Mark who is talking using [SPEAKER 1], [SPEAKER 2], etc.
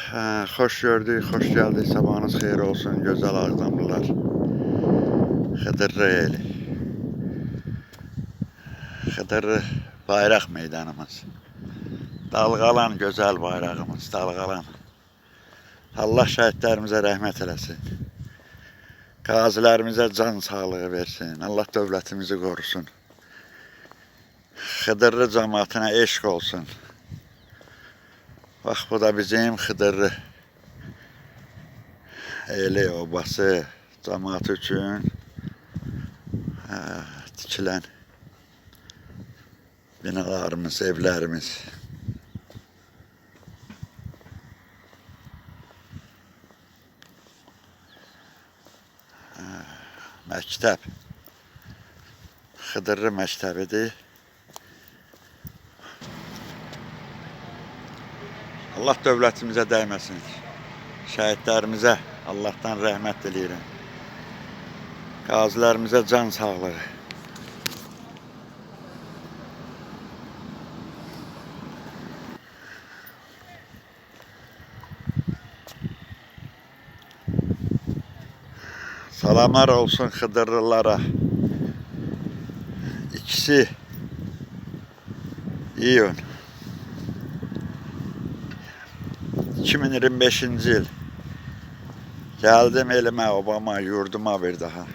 [SPEAKER 1] Hoş gördük, hoş geldik. Sabahınız xeyir olsun, güzel Ağdamlılar. Xıdırlı eli. Xıdırlı bayraq meydanımız. Dalğalan güzel bayrağımız, dalğalan. Allah şəhidlərimizə rəhmət eləsin. Qazilərimizə can sağlığı versin. Allah dövlətimizi qorusun. Xıdırlı cəmaatına eşq olsun. Bax, bu da bizim Xıdırlı eli obası cəmaatı üçün tikilən binalarımız, evlərimiz. Məktəb. Xıdırlı məktəbidir. Allah dövlətimizə dəyməsin. Şəhidlərimizə Allahdan rəhmət diləyirəm. Qazilərimizə can sağlığı. Salamlar olsun Xıdırlılara. İkisi iyun 2025-ci il. Geldim elime, obama, yurduma bir daha.